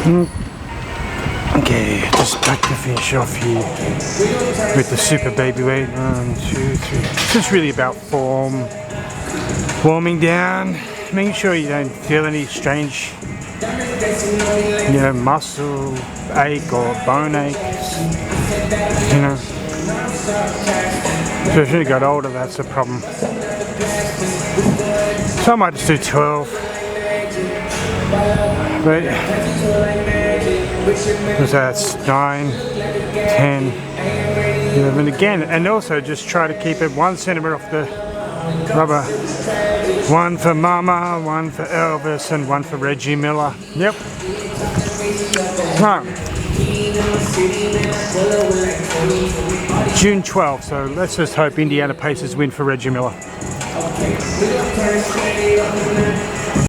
Okay, just back to finish off here with the super baby weight. 1, 2, 3. It's just really about form, warming down, making sure you don't feel any strange, muscle ache or bone aches. So as you got older, that's a problem. So I might just do 12. But so that's 9, 10, 11 again, and also just try to keep it 1 centimeter off the rubber. 1 for Mama, 1 for Elvis, and 1 for Reggie Miller. Yep. Right. June 12th, so let's just hope Indiana Pacers win for Reggie Miller.